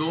2,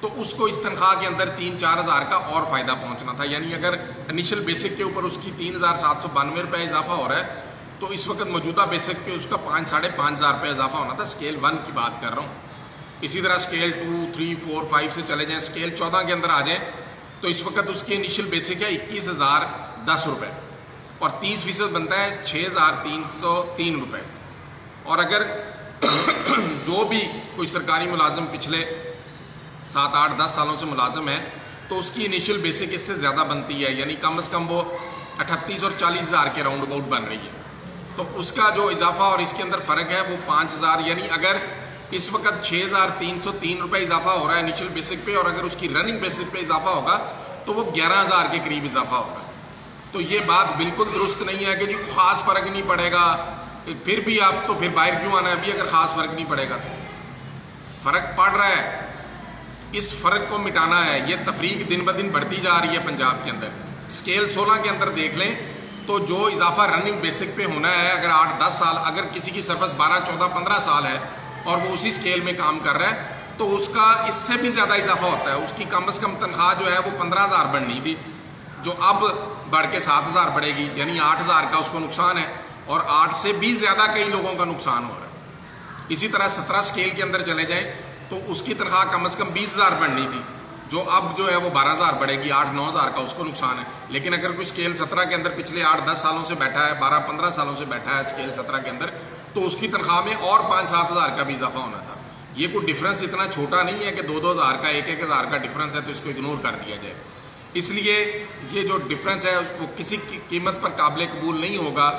تو اس کو اس تنخواہ کے اندر 3-4 ہزار کا اور فائدہ پہنچنا تھا. یعنی اگر انیشل بیسک کے اوپر اس کی 3,792 روپے اضافہ ہو رہا ہے تو اس وقت موجودہ بیسک پہ اس کا 5-5.5 ہزار روپے اضافہ ہونا تھا. اسکیل 1 کی بات کر رہا ہوں. اسی طرح اسکیل 2, 3, 4, 5 سے چلے جائیں, اسکیل 14 کے اندر آ جائیں تو اس وقت اس کی انیشل بیسک ہے 21,010 روپے اور 30% بنتا ہے 6,303 روپے. اور اگر جو بھی کوئی سرکاری ملازم پچھلے 7, 8, 10 سالوں سے ملازم ہے تو اس کی انیشل بیسک اس سے زیادہ بنتی ہے, یعنی کم از کم وہ 38 اور 40 ہزار کے راؤنڈ اباؤٹ بن رہی ہے. تو اس کا جو اضافہ اور اس کے اندر فرق ہے وہ 5,000, یعنی اگر اس وقت 6,303 روپے اضافہ ہو رہا ہے انیشل بیسک پہ اور اگر اس کی رننگ بیسک پہ اضافہ ہوگا تو وہ 11,000 کے قریب اضافہ ہوگا. تو یہ بات بالکل درست نہیں ہے کہ جی خاص فرق نہیں پڑے گا, پھر بھی آپ تو پھر باہر کیوں آنا ہے ابھی اگر خاص فرق نہیں پڑے گا. فرق پڑ رہا ہے, اس فرق کو مٹانا ہے. یہ تفریق دن بدن بڑھتی جا رہی ہے پنجاب کے اندر. اسکیل 16 کے اندر دیکھ لیں تو جو اضافہ رننگ بیسک پہ ہونا ہے اگر 8-10 سال, اگر کسی کی سروس 12, 14, 15 سال ہے اور وہ اسی اسکیل میں کام کر رہا ہے تو اس کا اس سے بھی زیادہ اضافہ ہوتا ہے. اس کی کم از کم تنخواہ جو ہے وہ 15,000 بڑھنی تھی جو اب بڑھ کے 7,000 بڑھے گی, یعنی 8,000 کا اس کو نقصان ہے اور 8 سے بھی زیادہ کئی لوگوں کا نقصان ہو رہا ہے. اسی طرح 17 اسکیل کے اندر چلے جائیں تو اس کی تنخواہ کم از کم 20,000 بڑھنی تھی جو اب جو ہے وہ 12,000 بڑھے گی, 8-9 ہزار کا اس کو نقصان ہے. لیکن اگر کوئی اسکیل 17 کے اندر پچھلے 8-10 سالوں سے بیٹھا ہے, 12-15 سالوں سے بیٹھا ہے اسکیل 17 کے اندر, تو اس کی تنخواہ میں اور 5-7 ہزار کا بھی اضافہ ہونا تھا. یہ کوئی ڈفرنس اتنا چھوٹا نہیں ہے کہ 2-2 ہزار کا 1-1 ہزار کا ڈفرنس ہے تو اس کو اگنور کر دیا جائے. اس لیے یہ جو ڈفرنس ہے وہ کسی قیمت پر قابل قبول نہیں ہوگا.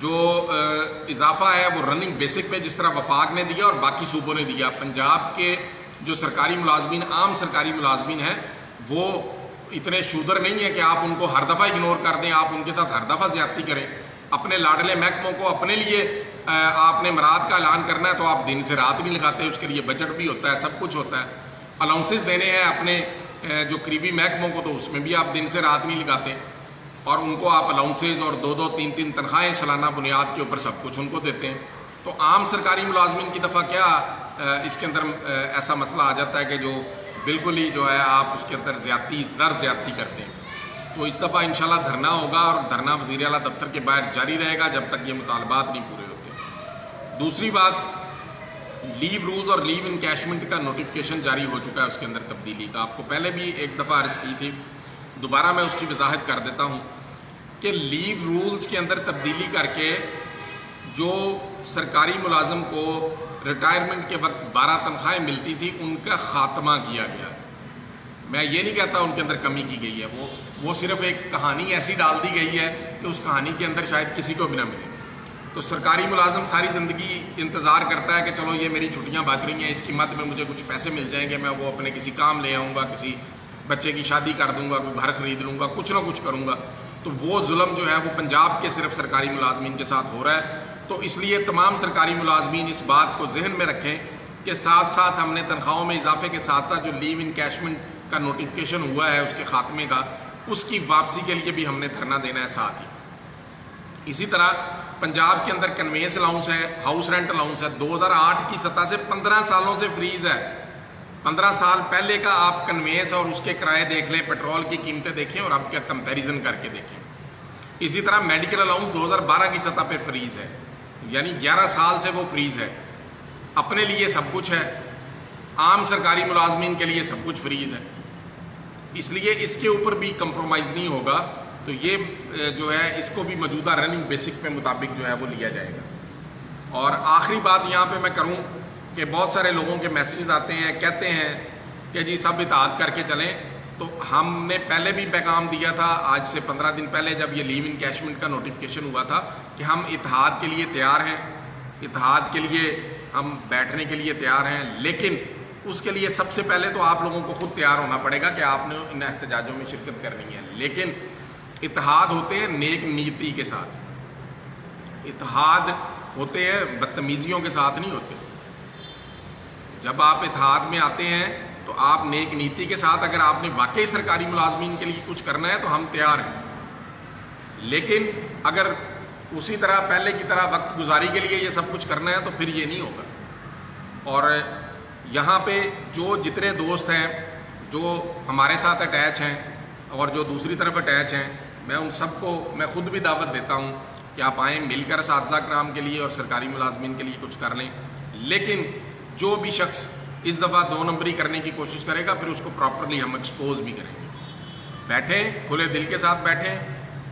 جو اضافہ ہے وہ رننگ بیسک پہ جس طرح وفاق نے دیا اور باقی صوبوں نے دیا, پنجاب کے جو سرکاری ملازمین, عام سرکاری ملازمین ہیں, وہ اتنے شودر نہیں ہیں کہ آپ ان کو ہر دفعہ اگنور کر دیں, آپ ان کے ساتھ ہر دفعہ زیادتی کریں. اپنے لاڈلے محکموں کو اپنے لیے آپ نے مراد کا اعلان کرنا ہے تو آپ دن سے رات نہیں لگاتے, اس کے لیے بجٹ بھی ہوتا ہے, سب کچھ ہوتا ہے. الاؤنسز دینے ہیں اپنے جو قریبی محکموں کو تو اس میں بھی آپ دن سے رات نہیں لگاتے اور ان کو آپ الاؤنسز اور 2-2, 3-3 تنخواہیں سالانہ بنیاد کے اوپر سب کچھ ان کو دیتے ہیں. تو عام سرکاری ملازمین کی دفعہ کیا اس کے اندر ایسا مسئلہ آ جاتا ہے کہ جو بالکل ہی جو ہے آپ اس کے اندر زیادتی کرتے ہیں. تو اس دفعہ انشاءاللہ دھرنا ہوگا اور دھرنا وزیر اعلیٰ دفتر کے باہر جاری رہے گا جب تک یہ مطالبات نہیں پورے ہوتے. دوسری بات, لیو رولز اور لیو انکیشمنٹ کا نوٹیفکیشن جاری ہو چکا ہے, اس کے اندر تبدیلی کا. آپ کو پہلے بھی ایک دفعہ عرض کی تھی, دوبارہ میں اس کی وضاحت کر دیتا ہوں کہ لیو رولز کے اندر تبدیلی کر کے جو سرکاری ملازم کو ریٹائرمنٹ کے وقت 12 تنخواہیں ملتی تھی ان کا خاتمہ کیا گیا ہے. میں یہ نہیں کہتا ان کے اندر کمی کی گئی ہے, وہ صرف ایک کہانی ایسی ڈال دی گئی ہے کہ اس کہانی کے اندر شاید کسی کو بھی نہ ملے. تو سرکاری ملازم ساری زندگی انتظار کرتا ہے کہ چلو یہ میری چھٹیاں بچ رہی ہیں, اس کی مد میں مجھے کچھ پیسے مل جائیں گے, میں وہ اپنے کسی کام لے آؤں گا, کسی بچے کی شادی کر دوں گا, کوئی گھر خرید لوں گا, کچھ نہ کچھ کروں گا. تو وہ ظلم جو ہے وہ پنجاب کے صرف سرکاری ملازمین کے ساتھ ہو رہا ہے. تو اس لیے تمام سرکاری ملازمین اس بات کو ذہن میں رکھیں کہ ساتھ ساتھ ہم نے تنخواہوں میں اضافے کے ساتھ ساتھ جو لیو انکیشمنٹ کا نوٹیفکیشن ہوا ہے اس کے خاتمے کا, اس کی واپسی کے لیے بھی ہم نے دھرنا دینا ہے ساتھ ہی. اسی طرح پنجاب کے اندر کنوینس الاؤنس ہے, ہاؤس رینٹ الاؤنس ہے, 2008 کی سطح سے 15 سالوں سے فریز ہے. 15 سال پہلے کا آپ کنوینس اور اس کے کرائے دیکھ لیں, پیٹرول کی قیمتیں دیکھیں اور اب کیا کمپیریزن کر کے دیکھیں. اسی طرح میڈیکل الاؤنس 2012 کی سطح پہ فریز ہے, یعنی 11 سال سے وہ فریز ہے. اپنے لیے سب کچھ ہے, عام سرکاری ملازمین کے لیے سب کچھ فریز ہے. اس لیے اس کے اوپر بھی کمپرومائز نہیں ہوگا. تو یہ جو ہے اس کو بھی موجودہ رننگ بیسک پہ مطابق جو ہے وہ لیا جائے گا. اور آخری بات یہاں پہ میں کروں کہ بہت سارے لوگوں کے میسیجز آتے ہیں, کہتے ہیں کہ جی سب اطاعت کر کے چلیں. تو ہم نے پہلے بھی پیغام دیا تھا, آج سے 15 دن پہلے جب یہ لیو انکیشمنٹ کا نوٹیفکیشن ہوا تھا, کہ ہم اتحاد کے لیے تیار ہیں, اتحاد کے لیے ہم بیٹھنے کے لیے تیار ہیں, لیکن اس کے لیے سب سے پہلے تو آپ لوگوں کو خود تیار ہونا پڑے گا کہ آپ نے ان احتجاجوں میں شرکت کرنی ہے. لیکن اتحاد ہوتے ہیں نیک نیتی کے ساتھ, اتحاد ہوتے ہیں بدتمیزیوں کے ساتھ نہیں ہوتے. جب آپ اتحاد میں آتے ہیں تو آپ نیک نیتی کے ساتھ, اگر آپ نے واقعی سرکاری ملازمین کے لیے کچھ کرنا ہے تو ہم تیار ہیں. لیکن اگر اسی طرح پہلے کی طرح وقت گزاری کے لیے یہ سب کچھ کرنا ہے تو پھر یہ نہیں ہوگا. اور یہاں پہ جو جتنے دوست ہیں جو ہمارے ساتھ اٹیچ ہیں اور جو دوسری طرف اٹیچ ہیں، میں ان سب کو میں خود بھی دعوت دیتا ہوں کہ آپ آئیں، مل کر اساتذہ کرام کے لیے اور سرکاری ملازمین کے لیے کچھ کر لیں. لیکن جو بھی شخص اس دفعہ 2 نمبری کرنے کی کوشش کرے گا پھر اس کو پراپرلی ہم ایکسپوز بھی کریں گے. بیٹھیں، کھلے دل کے ساتھ بیٹھیں،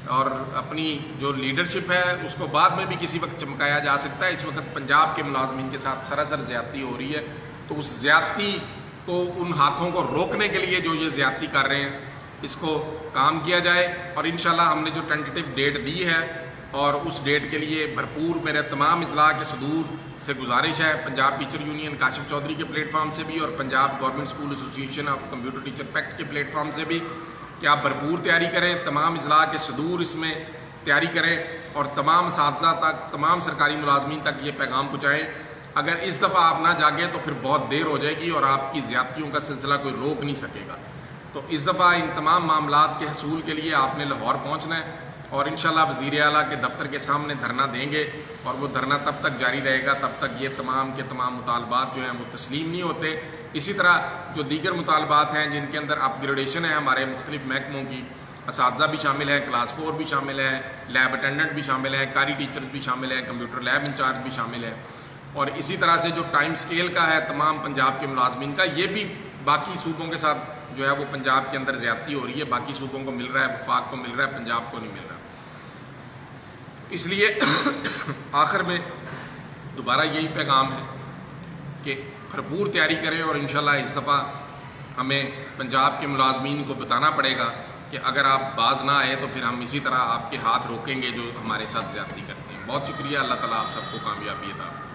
اور اپنی جو لیڈرشپ ہے اس کو بعد میں بھی کسی وقت چمکایا جا سکتا ہے. اس وقت پنجاب کے ملازمین کے ساتھ سراسر زیادتی ہو رہی ہے، تو اس زیادتی کو، ان ہاتھوں کو روکنے کے لیے جو یہ زیادتی کر رہے ہیں، اس کو کام کیا جائے. اور انشاءاللہ ہم نے جو ٹینٹیٹیو ڈیٹ دی ہے اور اس ڈیٹ کے لیے بھرپور میرے تمام اضلاع کے صدور سے گزارش ہے، پنجاب ٹیچر یونین کاشف چودھری کے پلیٹ فارم سے بھی اور Punjab government school association of computer teacher packet کے پلیٹ فارم سے بھی، کہ آپ بھرپور تیاری کریں. تمام اضلاع کے صدور اس میں تیاری کریں اور تمام اساتذہ تک، تمام سرکاری ملازمین تک یہ پیغام پہنچائیں. اگر اس دفعہ آپ نہ جاگیں تو پھر بہت دیر ہو جائے گی اور آپ کی زیادتیوں کا سلسلہ کوئی روک نہیں سکے گا. تو اس دفعہ ان تمام معاملات کے حصول کے لیے آپ نے لاہور پہنچنا ہے، اور انشاءاللہ وزیر اعلیٰ کے دفتر کے سامنے دھرنا دیں گے، اور وہ دھرنا تب تک جاری رہے گا تب تک یہ تمام کے تمام مطالبات جو ہیں وہ تسلیم نہیں ہوتے. اسی طرح جو دیگر مطالبات ہیں جن کے اندر اپ گریڈیشن ہے ہمارے مختلف محکموں کی، اساتذہ بھی شامل ہیں، کلاس 4 بھی شامل ہیں، لیب اٹینڈنٹ بھی شامل ہیں، قاری ٹیچرز بھی شامل ہیں، کمپیوٹر لیب انچارج بھی شامل ہیں، اور اسی طرح سے جو ٹائم سکیل کا ہے تمام پنجاب کے ملازمین کا، یہ بھی باقی صوبوں کے ساتھ جو ہے وہ پنجاب کے اندر زیادتی ہو رہی ہے. باقی صوبوں کو مل رہا ہے، وفاق کو مل رہا ہے، پنجاب کو نہیں مل رہا. اس لیے آخر میں دوبارہ یہی پیغام ہے کہ بھرپور تیاری کریں، اور انشاءاللہ اس دفعہ ہمیں پنجاب کے ملازمین کو بتانا پڑے گا کہ اگر آپ باز نہ آئے تو پھر ہم اسی طرح آپ کے ہاتھ روکیں گے جو ہمارے ساتھ زیادتی کرتے ہیں. بہت شکریہ. اللہ تعالیٰ آپ سب کو کامیابی عطا فرمائے.